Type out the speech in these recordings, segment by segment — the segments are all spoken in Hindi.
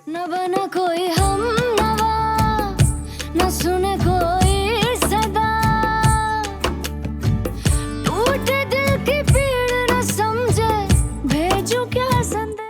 न बना कोई हम नवा, न सुने कोई सदा, टूटे दिल की पीड़ न समझे, भेजूं क्या संदेश।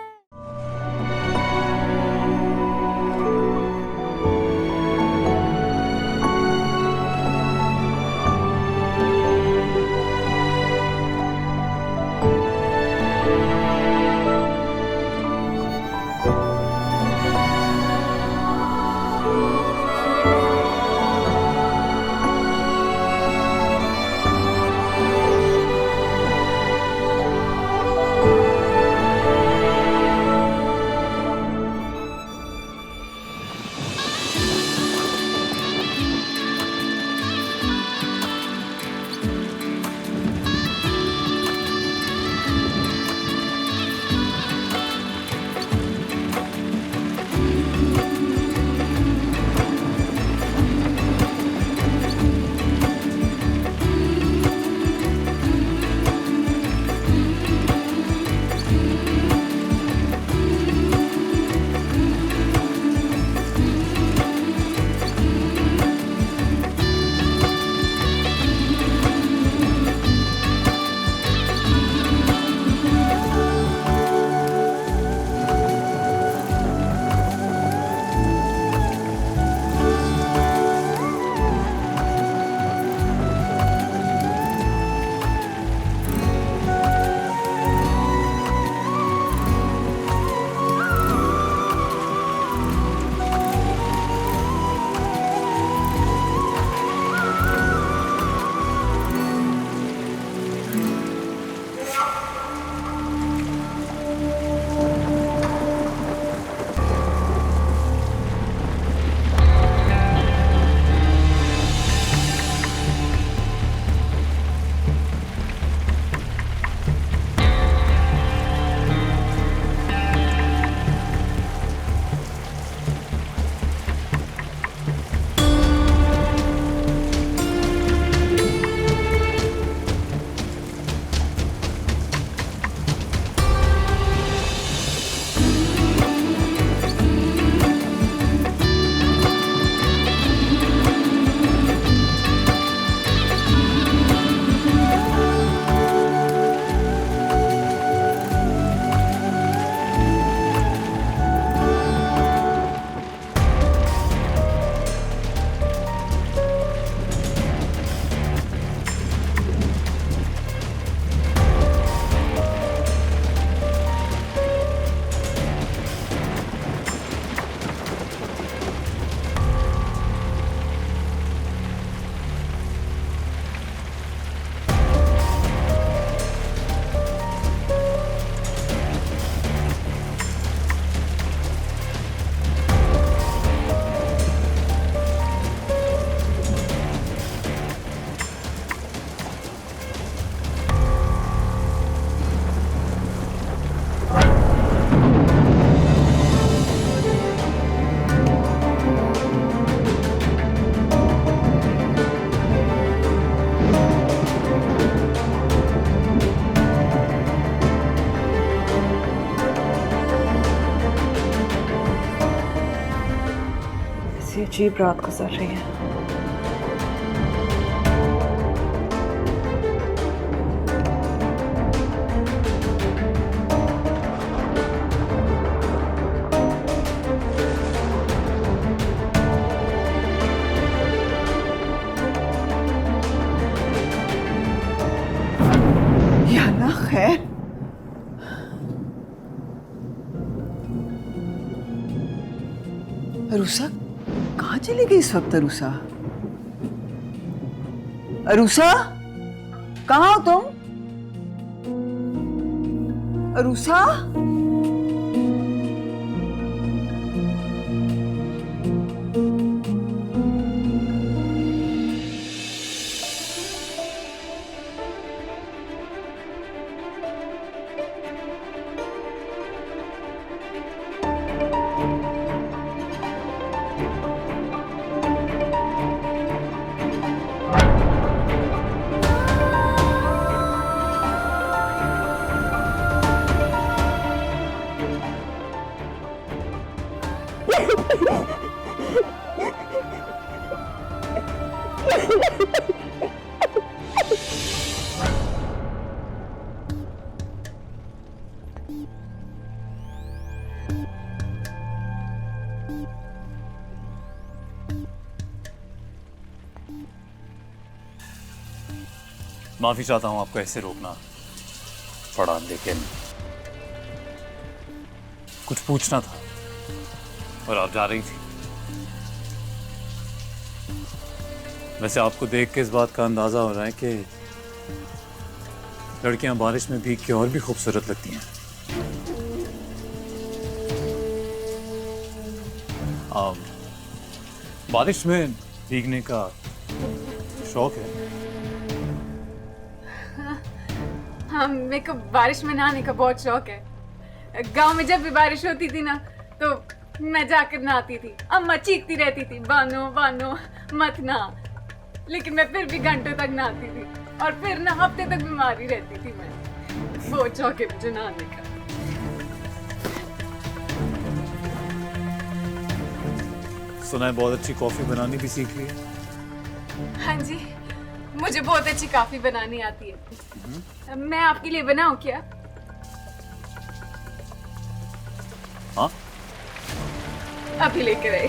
अजीब रात गुजर रही है। याना खैर, अरूसा कहाँ चली गई इस वक्त? अरूसा, अरूसा कहाँ हो तुम? अरूसा, माफी चाहता हूं आपको ऐसे रोकना पड़ा, लेकिन कुछ पूछना था और आप जा रही थी। वैसे आपको देख के इस बात का अंदाजा हो रहा है कि लड़कियां बारिश में भीग के और भी खूबसूरत लगती हैं। बारिश में भीगने का शौक है? हाँ, मेरे को बारिश में नहाने का बहुत शौक है। गांव में जब भी बारिश होती थी ना, तो मैं जाकर नहाती थी। अम्मा चीखती रहती थी, बानो बानो मत नहा, लेकिन मैं फिर भी घंटों तक नहाती थी और फिर ना हफ्ते तक बीमार ही रहती थी। मैं बहुत शौक है मुझे नहाने का। सुना है बहुत अच्छी कॉफी बनानी भी सीख ली है। हाँ जी, मुझे बहुत अच्छी कॉफी बनानी आती है। मैं आपके लिए बनाऊं क्या? हाँ, अभी लेकर आई।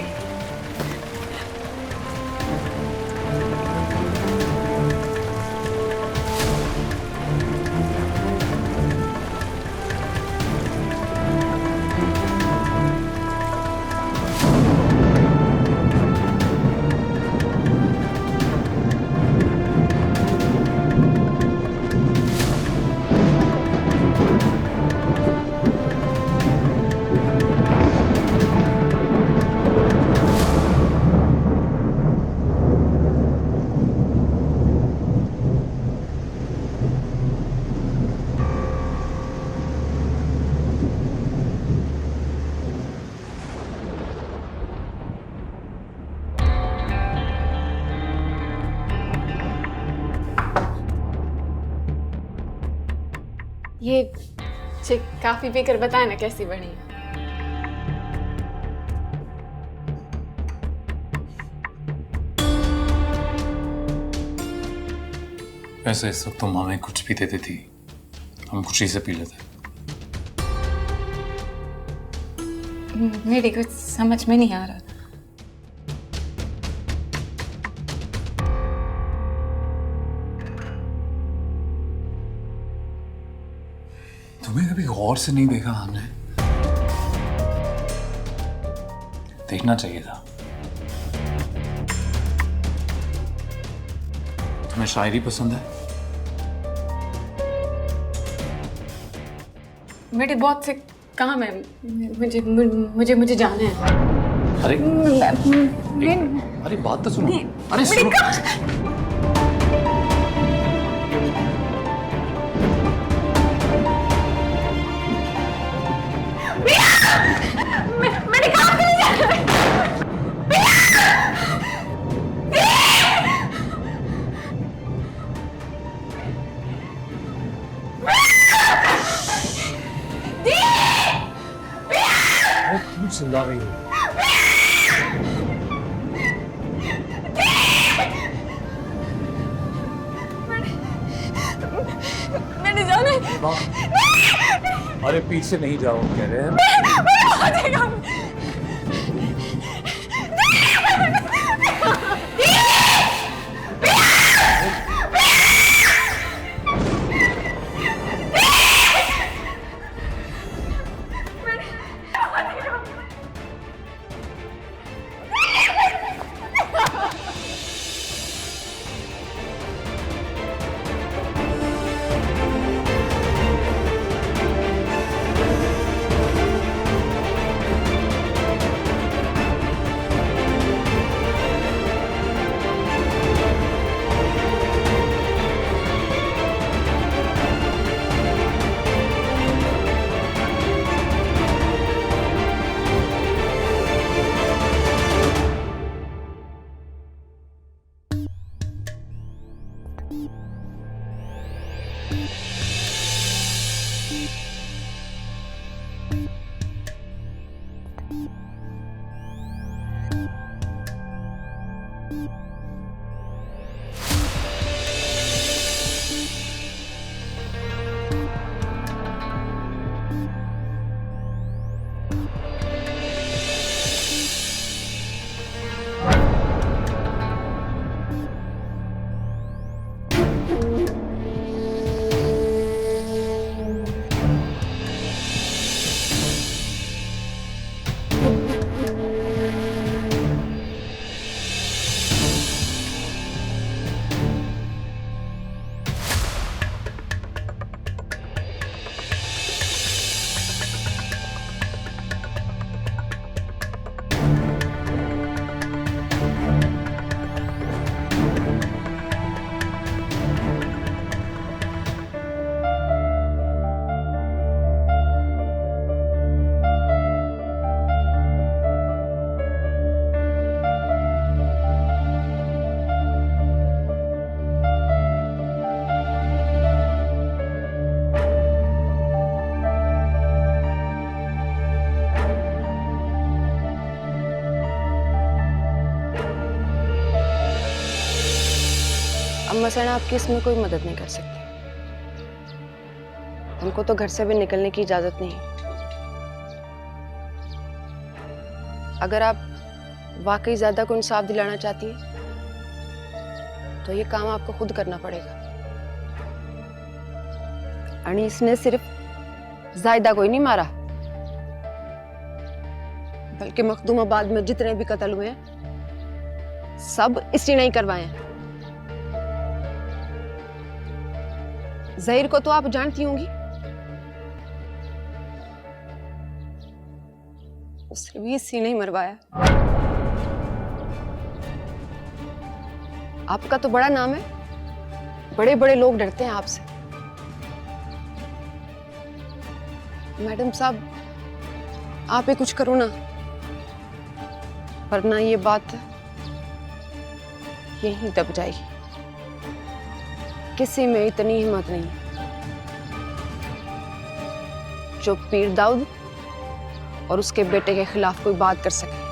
ये काफी पीकर बताए ना कैसी बनी है। वैसे इस वक्त तो माँ कुछ भी देती थी, हम कुछ ही से पी लेते। मेरी कुछ समझ में नहीं आ रहा। तुम्हें कभी गौर से नहीं देखा हमने? देखना चाहिए था। तुम्हें शायरी पसंद है? मेरे बहुत से काम है, मुझे जाना है। अरे अरे बात तो सुनो। अरे सुनो। मेरे काम के लिए जाना है। क्यों चिल्ला रही हो? मैंने जाना है। अरे पीछे नहीं जाओ कह रहे हैं। मसलन आपकी इसमें कोई मदद नहीं कर सकती। हमको तो घर से भी निकलने की इजाजत नहीं है। अगर आप वाकई ज्यादा को इंसाफ दिलाना चाहती हैं तो ये काम आपको खुद करना पड़ेगा। अनीस ने सिर्फ जायदा को ही नहीं मारा, बल्कि मखदूमाबाद में जितने भी कत्ल हुए हैं सब इसी ने ही करवाए हैं। जहीर को तो आप जानती होंगी, उसे भी इसी ने ही मरवाया। आपका तो बड़ा नाम है, बड़े बड़े लोग डरते हैं आपसे। मैडम साहब, आप ही कुछ करो ना, वरना ये बात यहीं दब जाएगी। किसी में इतनी हिम्मत नहीं जो पीर दाऊद और उसके बेटे के खिलाफ कोई बात कर सके।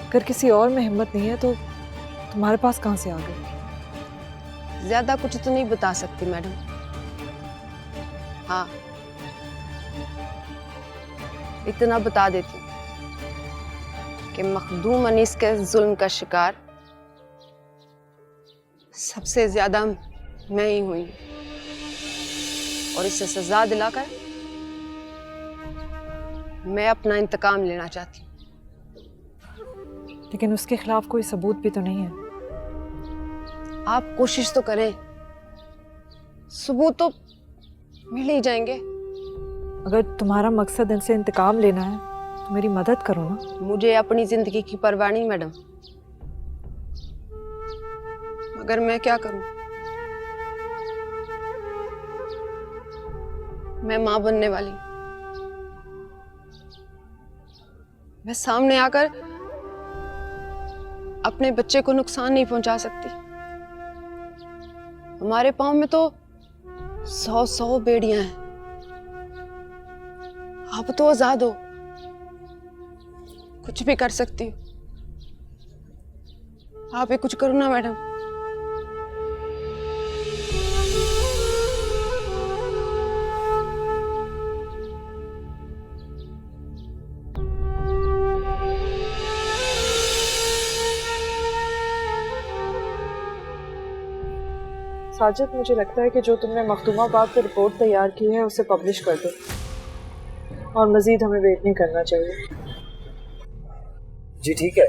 अगर किसी और में हिम्मत नहीं है तो तुम्हारे पास कहां से आ गई? ज्यादा कुछ तो नहीं बता सकती मैडम। हाँ, इतना बता देती हूँ कि मखदूम अनीस के जुल्म का शिकार सबसे ज्यादा मैं ही हुई और इसे सजा दिलाकर मैं अपना इंतकाम लेना चाहती हूँ। लेकिन उसके खिलाफ कोई सबूत भी तो नहीं है। आप कोशिश तो करें, सबूत तो मिल ही जाएंगे। अगर तुम्हारा मकसद इनसे इंतकाम लेना है तो मेरी मदद करो ना। मुझे अपनी जिंदगी की परवाह नहीं मैडम, मगर मैं क्या करूं? मैं मां बनने वाली हूं। मैं सामने आकर अपने बच्चे को नुकसान नहीं पहुंचा सकती। हमारे पांव में तो 100 बेड़ियां हैं। आप तो आजाद हो, कुछ भी कर सकती हो। आप ये कुछ करो ना मैडम। साजिद, मुझे लगता है कि जो तुमने मखदूमाबाद पर रिपोर्ट तैयार की है उसे पब्लिश कर दो और मजीद हमें वेट नहीं करना चाहिए। जी ठीक है।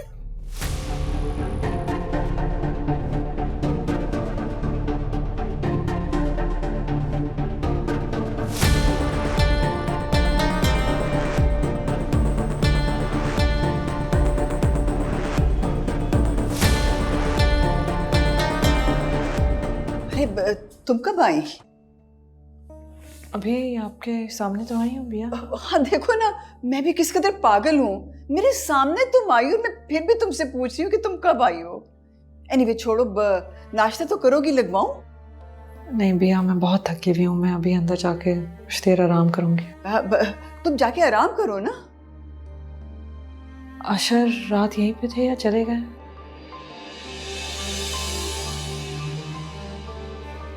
तुम कब आई? अभी आपके सामने तो आई हूँ भैया। हाँ देखो ना, मैं भी किस कदर पागल हूँ। मेरे सामने तुम आई और मैं फिर भी तुमसे पूछ रही हूँ कि तुम कब आई हो। एनीवे छोड़ो, नाश्ता तो करोगी, लगवाऊं? नहीं भैया, मैं बहुत थकी हुई हूँ। मैं अभी अंदर जाके कुछ देर आराम करूंगी। तुम जाके आराम करो ना। अशर रात यहीं पे थे या चले गए?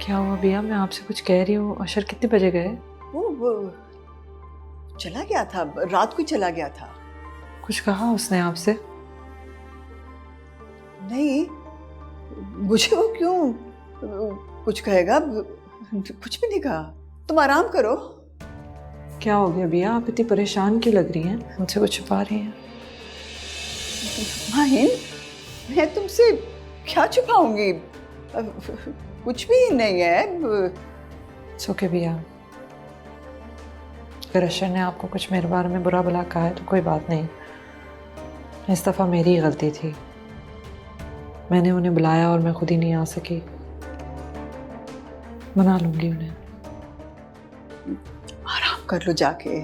क्या हुआ भैया? मैं आपसे कुछ कह रही हूँ। अशर कितने बजे गए? वो चला गया था, रात को चला गया था। कुछ कहा उसने आपसे? नहीं, मुझे वो क्यों कुछ कहेगा? कुछ भी नहीं कहा। तुम आराम करो। क्या हो गया भैया? आप इतनी परेशान क्यों लग रही हैं? मुझसे कुछ छुपा रही हैं? माहिन, मैं तुमसे क्या छुपाऊंगी? कुछ भी नहीं है। ओके भैया, अगर अशर ने आपको कुछ मेरे बारे में बुरा भला कहा है तो कोई बात नहीं। इस दफ़ा मेरी गलती थी। मैंने उन्हें बुलाया और मैं खुद ही नहीं आ सकी। मना लूंगी उन्हें। आराम कर लो जाके।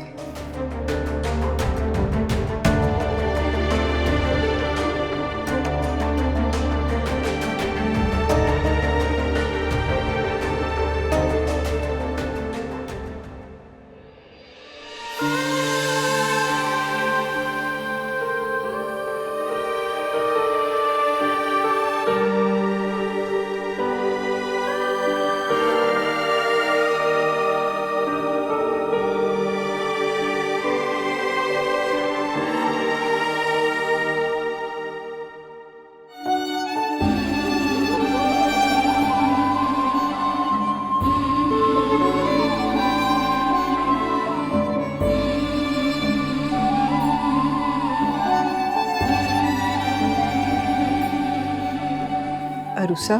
रूसा,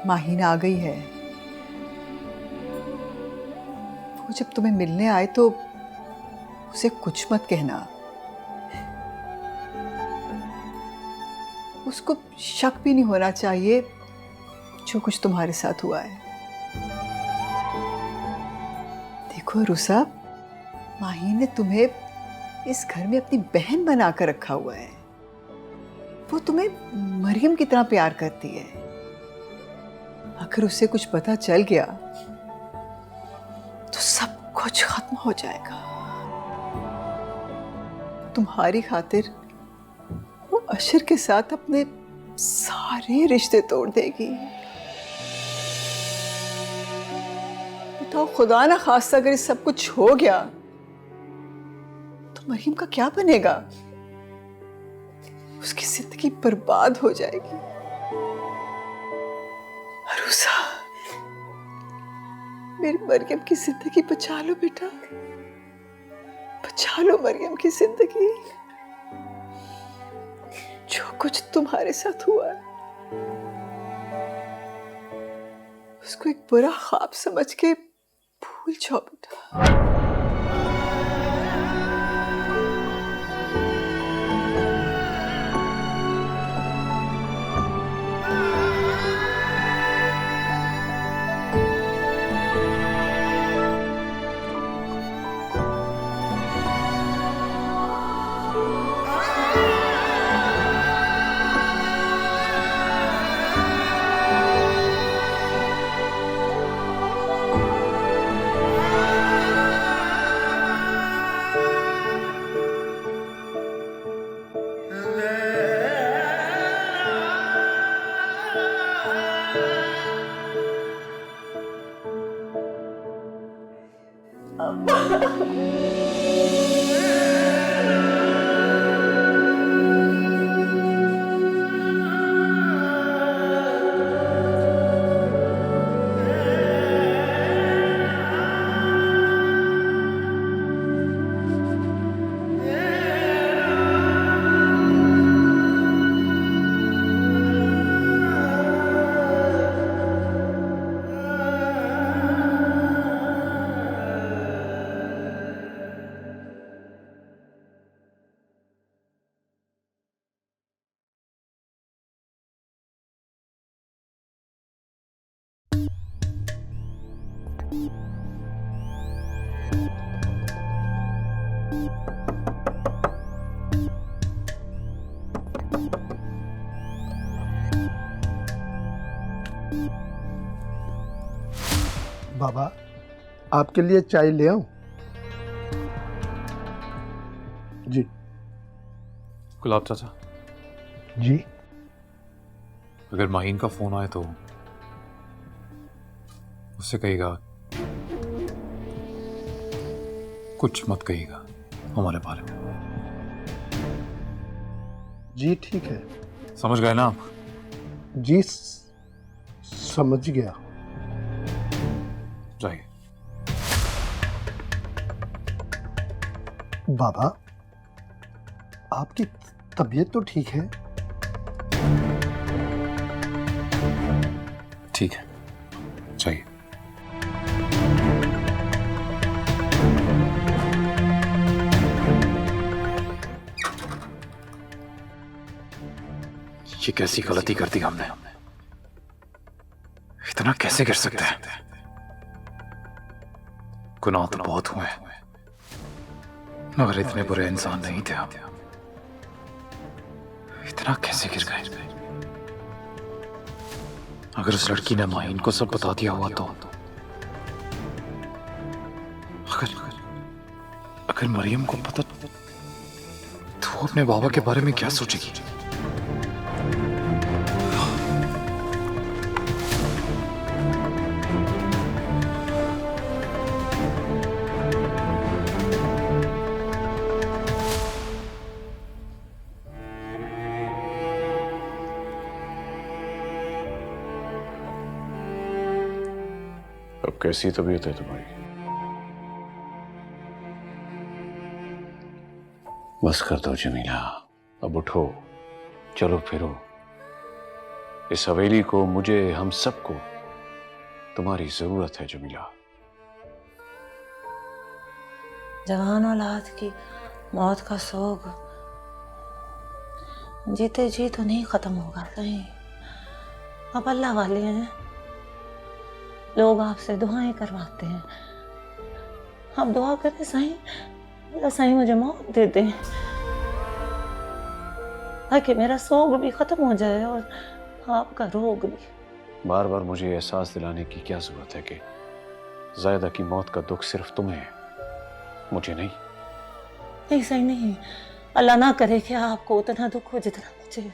माहीन आ गई है। वो जब तुम्हें मिलने आए तो उसे कुछ मत कहना। उसको शक भी नहीं होना चाहिए जो कुछ तुम्हारे साथ हुआ है। देखो रूसा, माहीन ने तुम्हें इस घर में अपनी बहन बनाकर रखा हुआ है। वो तुम्हें मरियम की तरह प्यार करती है। अगर उसे कुछ पता चल गया तो सब कुछ खत्म हो जाएगा। तुम्हारी खातिर वो अशर के साथ अपने सारे रिश्ते तोड़ देगी। बताओ, खुदा ना खास्ता अगर सब कुछ हो गया तो मरियम का क्या बनेगा? उसकी जिंदगी बर्बाद हो जाएगी। रूसा, मेरी मरियम की जिंदगी बचा लो बेटा, बचा लो मरियम की जिंदगी। जो कुछ तुम्हारे साथ हुआ है उसको एक बुरा ख्वाब समझ के भूल जाओ बेटा। बाबा, आपके लिए चाय ले आऊं? जी। गुलाब चाचा, जी। अगर माहीन का फोन आए तो उससे कहिएगा कुछ मत कहिएगा हमारे बारे में। जी ठीक है। समझ गए ना आप? जी समझ गया। जाइए। बाबा, आपकी तबीयत तो ठीक है? ठीक है, जाइए। ये कैसी गलती कर दी हमने? इतना कैसे कर सकते हैं? गुनाह तो बहुत हुए मगर इतने बुरे इंसान नहीं थे हम। इतना कैसे गिर गए? अगर उस लड़की ने माहीन को सब बता दिया हुआ तो अगर मरियम को पता तो वो अपने बाबा के बारे में क्या सोचेगी? अब कैसी तबीयत है तुम्हारी? बस कर दो जमीला, अब उठो, चलो फिरो, इस हवेली को, मुझे, हम सबको तुम्हारी जरूरत है जमीला। जवान औलाद की मौत का सोग जीते जी तो नहीं खत्म होगा कहीं। अब अल्लाह वाले हैं, लोग आपसे दुआएं करवाते हैं। आप दुआ करें साईं, अल्लाह साईं मुझे मौत दे दे ताकि मेरा सोग भी खत्म हो जाए और आपका रोग भी। बार बार मुझे एहसास दिलाने की क्या जरूरत है कि जायदा की मौत का दुख सिर्फ तुम्हें है, मुझे नहीं। नहीं सही नहीं, अल्लाह ना करे कि आपको उतना दुख हो जितना मुझे।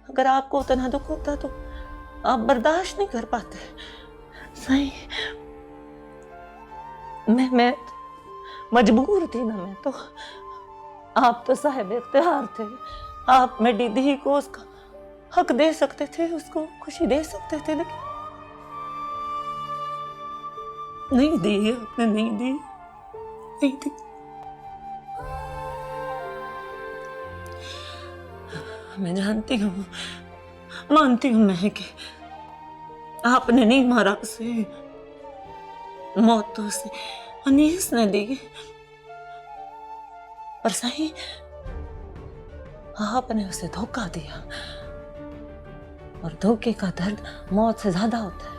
अगर आपको उतना दुख होता तो आप बर्दाश्त नहीं कर पाते। सही मैं मजबूर थी ना, मैं तो। आप तो साहिब इख्तियार थे, आप मेरी दी को उसका हक दे सकते थे, उसको खुशी दे सकते थे, लेकिन नहीं दी आपने, नहीं दी, नहीं दी। मैं जानती हूँ, मानती हूँ मैं कि आपने नहीं मारा उसे, मौत तो उसे अनीस ने दी, पर सही आपने उसे धोखा दिया, और धोखे का दर्द मौत से ज्यादा होता है।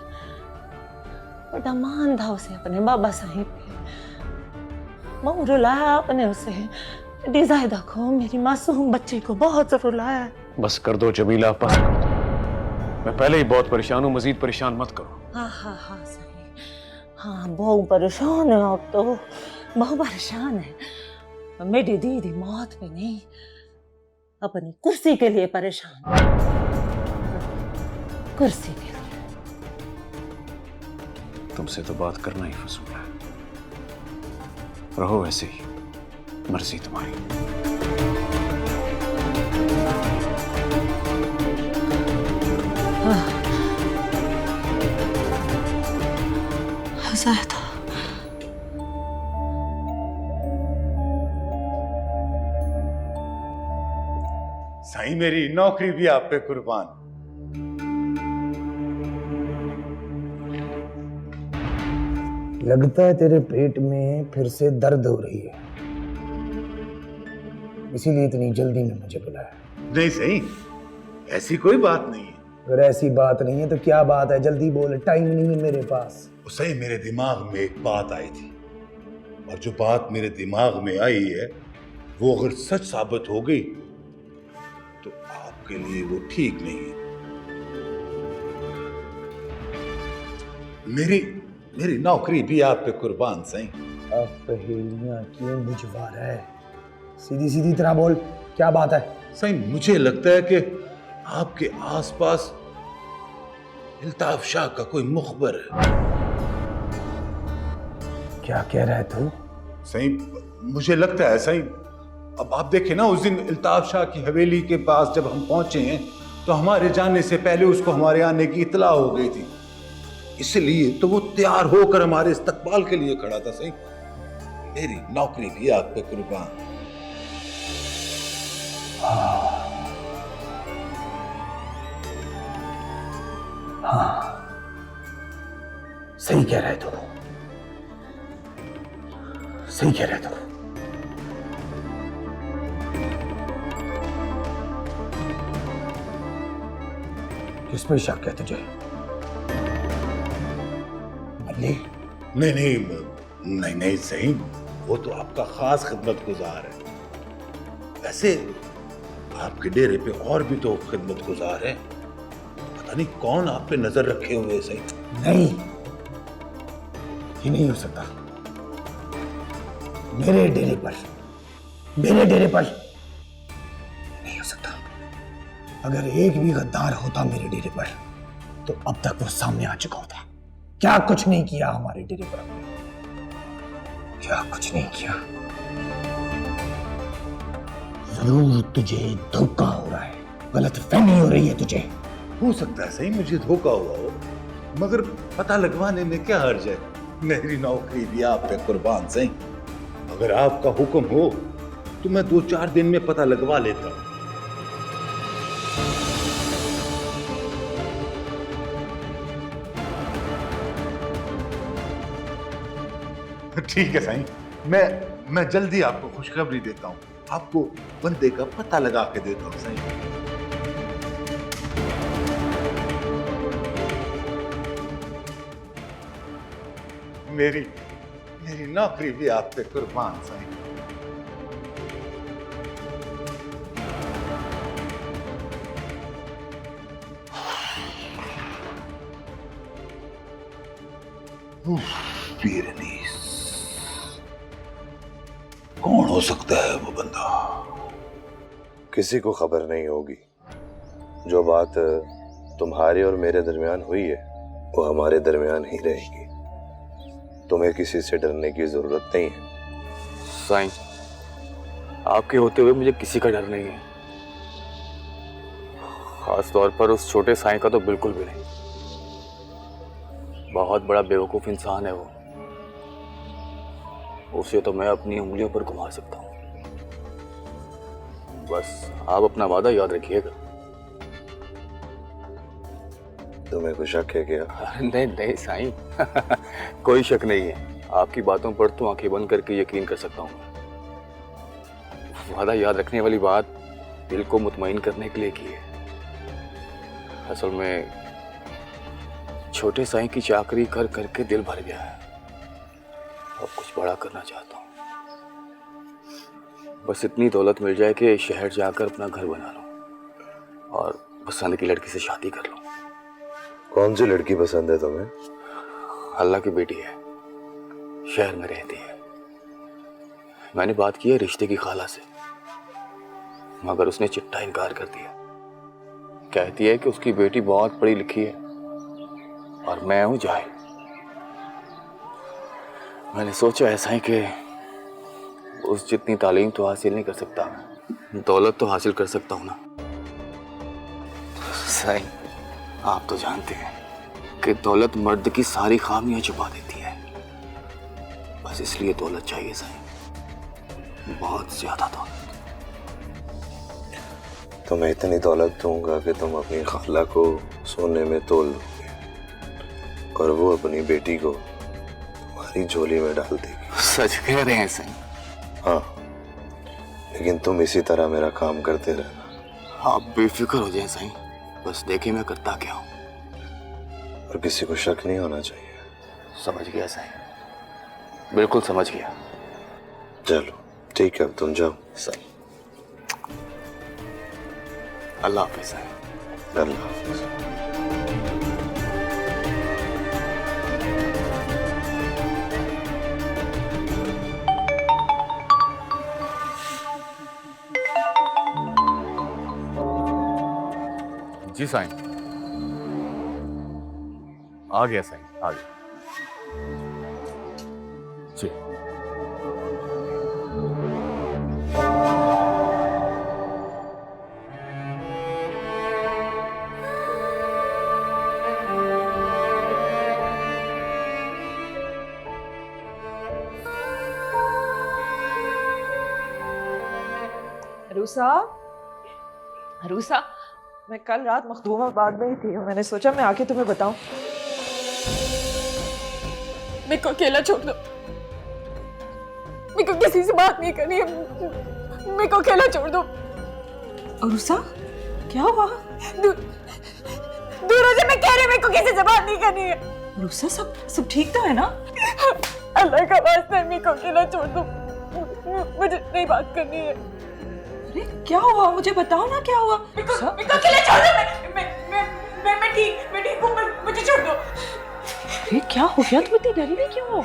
बड़ा मान था उसे अपने बाबा साहिब पे, बहुत रुलाया आपने उसे। मेरी ज़ायदा को, मेरी मासूम बच्चे को बहुत रुलाया। बस कर दो जमीला, बस कर दो। मैं पहले ही बहुत परेशान हूँ, मजीद परेशान मत करो। हाँ हाँ हाँ सही, हाँ बहुत परेशान है आप तो, बहुत परेशान है। मेरी दीदी मौत पे नहीं, अपनी कुर्सी के लिए परेशान, कुर्सी के लिए। तुमसे तो बात करना ही फजूल है, रहो ऐसे ही, मर्जी तुम्हारी। ज़ायदा साईं, मेरी नौकरी भी आप पे कुर्बान। लगता है तेरे पेट में फिर से दर्द हो रही है, इसीलिए इतनी जल्दी में मुझे बुलाया। नहीं सही, ऐसी कोई बात नहीं है। अगर ऐसी बात नहीं है तो क्या बात है, जल्दी बोल, टाइम नहीं है मेरे पास। सही, मेरे दिमाग में एक बात आई थी, और जो बात मेरे दिमाग में आई है वो अगर सच साबित हो गई तो आपके लिए वो ठीक नहीं है। मेरी नौकरी भी आप पे कुर्बान सही। अब पहेलियां क्यों बुझवा रहा है, सीधी सीधी तरह बोल, क्या बात है? सही, मुझे लगता है कि आपके आसपास इल्ताफ शाह का कोई मुखबर है। क्या कह रहा है तू? सही, मुझे लगता है सही। अब आप देखें ना, उस दिन इल्ताफ शाह की हवेली के पास जब हम पहुंचे हैं तो हमारे जाने से पहले उसको हमारे आने की इत्तला हो गई थी, इसलिए तो वो तैयार होकर हमारे इस्तकबाल के लिए खड़ा था। सही, मेरी नौकरी भी आप पे कुर्बान। हाँ, सही कह रहा है तू, सही कह रहा है तू। किस पे शक है तुझे? मल्ली? नहीं सही, वो तो आपका खास खिदमतगुजार है। वैसे आपके डेरे पे और भी तो खिदमतगुजार है, पता नहीं कौन आप पे नजर रखे हुए। सही नहीं, ये नहीं हो सकता। मेरे डेरे पर नहीं हो सकता। अगर एक भी गद्दार होता मेरे डेरे पर तो अब तक वो सामने आ चुका होता। क्या कुछ नहीं किया हमारे डेरे पर हमने, क्या कुछ नहीं किया। जरूर तुझे धोखा हो रहा है, गलतफहमी हो रही है तुझे। हो सकता है सही मुझे धोखा हुआ हो, मगर पता लगवाने में क्या हर्ज है। मेरी नौकरी भी आप पे कुर्बान। सही, अगर आपका हुक्म हो तो मैं 2-4 दिन में पता लगवा लेता हूं। ठीक है साईं, मैं जल्दी आपको खुशखबरी देता हूँ, आपको बंदे का पता लगा के देता हूँ साईं। मेरी नौकरी भी आप पे कुर्बान साईं। पीरनीस, कौन हो सकता है वो बंदा? किसी को खबर नहीं होगी। जो बात तुम्हारे और मेरे दरमियान हुई है वो हमारे दरमियान ही रहेगी। तुम्हें किसी से डरने की जरूरत नहीं है। साईं, आपके होते हुए मुझे किसी का डर नहीं है, खास तौर पर उस छोटे साईं का तो बिल्कुल भी नहीं। बहुत बड़ा बेवकूफ इंसान है वो, उसे तो मैं अपनी उंगलियों पर घुमा सकता हूँ। बस आप अपना वादा याद रखिएगा। तुम्हें कोई शक है क्या? नहीं नहीं साईं, कोई शक नहीं है। आपकी बातों पर तो आंखें बंद करके यकीन कर सकता हूँ। वादा याद रखने वाली बात दिल को मुतमईन करने के लिए की है। असल में छोटे साईं की चाकरी कर करके दिल भर गया है। अब कुछ बड़ा करना चाहता हूँ। बस इतनी दौलत मिल जाए कि शहर जाकर अपना घर बना लूं और पसंद की लड़की से शादी कर लूं। कौन सी लड़की पसंद है तुम्हें? अल्लाह की बेटी है, शहर में रहती है। मैंने बात की है रिश्ते की खाला से, मगर उसने चिट्ठा इनकार कर दिया। कहती है कि उसकी बेटी बहुत पढ़ी लिखी है और मैं हूं जाहिल। मैंने सोचा ऐसा ही कि उस जितनी तालीम तो हासिल नहीं कर सकता, दौलत तो हासिल कर सकता हूं ना। साईं, आप तो जानते हैं कि दौलत मर्द की सारी खामियां छुपा देती है। बस इसलिए दौलत चाहिए साईं, बहुत ज्यादा दौलत। तुम्हें इतनी दौलत दूंगा कि तुम अपनी खाला को सोने में तोल लोगे और वो अपनी बेटी को तुम्हारी झोली में डाल देगी। सच कह रहे हैं साईं? हाँ, लेकिन तुम इसी तरह मेरा काम करते रहना। आप बेफिक्र हो जाएं साईं, बस देखिए मैं करता क्या हूँ। और किसी को शक नहीं होना चाहिए। समझ गया साईं, बिल्कुल समझ गया। चलो ठीक है, अब तुम जाओ। साईं, अल्लाह हाफिज़ साईं। अल्लाह हाफिज़। जी साईं, आ गया साईं, आ गया जी। रूसा, मैं कल रात मखदूमाबाद में ही थी और मैंने सोचा मैं आके तुम्हें बताऊं। मेरे को अकेला छोड़ दो, मेरे को किसी से बात नहीं करनी है, मेरे को अकेला छोड़ दो। रूसा, क्या हुआ? दूर हो जा, मैं कह रही हूं, मेरे को किसी से बात नहीं करनी है। रूसा, सब ठीक तो है ना? अल्लाह का वास्ता है, मेरे को अकेला छोड़ दो, मुझे नहीं बात करनी है। अरे क्या हुआ, मुझे बताओ ना क्या हुआ? मेरे को अकेला छोड़ दो। मैं ठीक हूँ, मुझे छोड़ दो। अरे क्या हो गया, तुम इतनी डरी हुई क्यों हो?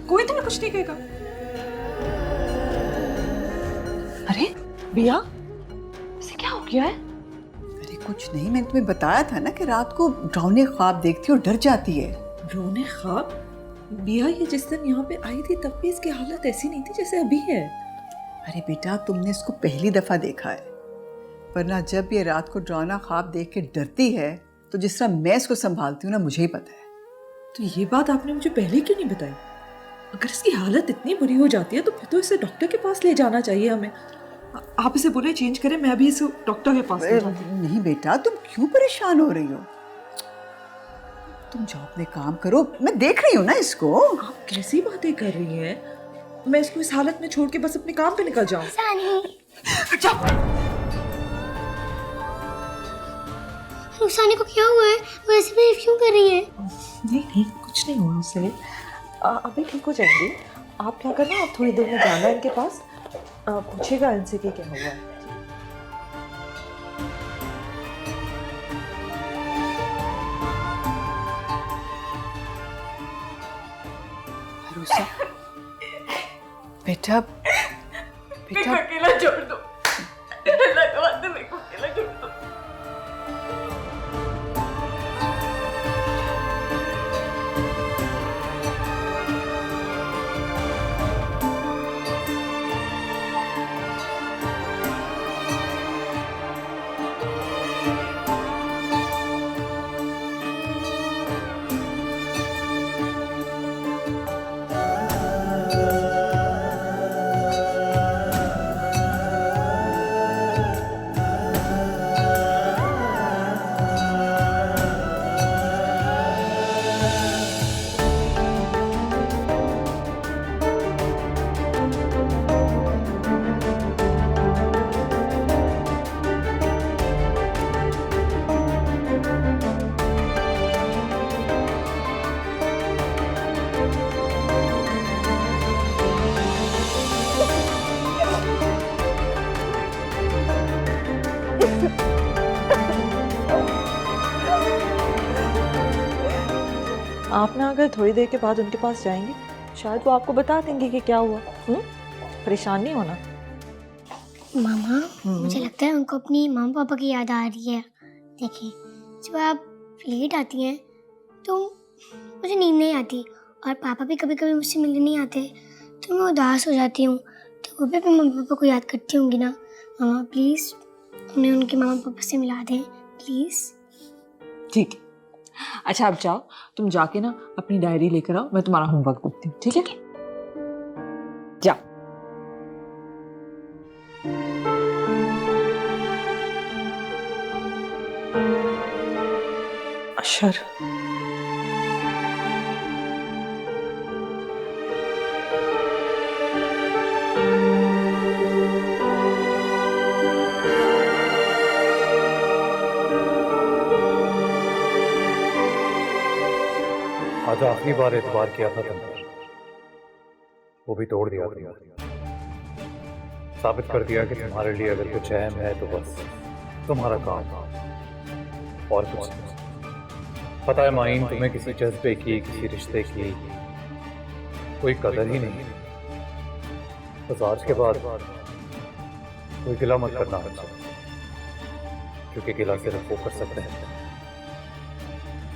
कोई तुम्हें कुछ नहीं कहेगा। अरे बिया, इसे क्या हो गया है? अरे कुछ नहीं, मैंने तुम्हें बताया था ना कि रात को डरावने ख्वाब देखती और डर जाती है। डरावने ख्वाब? बिया, ये जिस दिन यहाँ पे आई थी तब भी इसकी हालत ऐसी नहीं थी जैसे अभी है। अरे बेटा, तुमने इसको पहली दफा देखा है, वरना जब ये रात को डरावना ख्वाब देख के डरती है तो जिस तरह मैं इसको संभालती हूँ ना, मुझे ही पता है। तो ये बात आपने मुझे पहले क्यों नहीं बताई? अगर इसकी हालत इतनी बुरी हो जाती है तो फिर तो इसे डॉक्टर के पास ले जाना चाहिए हमें। आप इसे बोले चेंज करें, मैं अभी इसको डॉक्टर के पास ले जाऊंगी। नहीं बेटा, तुम क्यों परेशान हो रही हो? तुम जाओ अपने काम करो, मैं देख रही हूँ ना इसको। आप कैसी बातें कर रही हैं? मैं इसको इस हालत में छोड़ के बस अपने काम पे निकल जाऊं? रुखसानी को क्या हुआ है? वो ऐसे भी क्यों कर रही है? नहीं नहीं, कुछ नहीं हुआ उसे। अभी ठीक हो जाएंगी। आप क्या करना, आप थोड़ी देर में जाना इनके पास, पूछेगा इनसे कि क्या हुआ है। रुसा, बेटा बेटा अकेला छोड़ दो, अल्लाह का वास्ते मेरे को अकेला छोड़ दो। आप ना अगर थोड़ी देर के बाद उनके पास जाएंगे, शायद वो आपको बता देंगे कि क्या हुआ। परेशान नहीं होना। मामा, मुझे लगता है उनको अपनी मामा पापा की याद आ रही है। देखिए, जब आप लेट आती हैं तो मुझे नींद नहीं आती, और पापा भी कभी कभी मुझसे मिलने नहीं आते, तो मैं उदास हो जाती हूँ। तो वो भी अपने मम्मी पापा को याद करती होंगी ना। मामा प्लीज़ उन्हें उनके मामा पापा से मिला दें, प्लीज़। ठीक है, अच्छा आप जाओ, तुम जाके ना अपनी डायरी लेकर आओ, मैं तुम्हारा होमवर्क करती हूँ। ठीक है, जाओ। अशर, आज आखिरी बार एतबार किया था तुम पर, वो भी तोड़ दिया तुमने। साबित कर दिया कि तुम्हारे लिए अगर कुछ अहम है तो बस तुम्हारा काम, और कुछ नहीं। पता है माइन, तुम्हें किसी जज्बे की, किसी रिश्ते की कोई कदर ही नहीं। बस आज के बाद कोई गिला मत करना मुझसे, क्योंकि गिला सिर्फ वो कर सकते हैं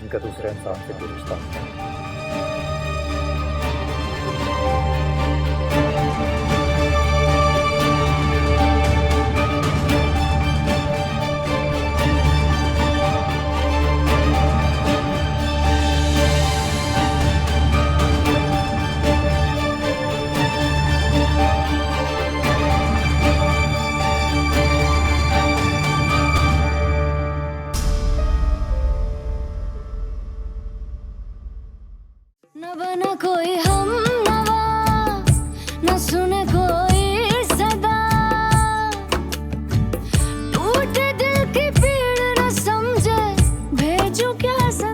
जिनका दूसरे इंसान से कोई रिश्ता नहीं है। न बना कोई हम नवा, न सुने कोई सदा, टूटे दिल की पीड़ न समझे, भेजूं क्या सदा।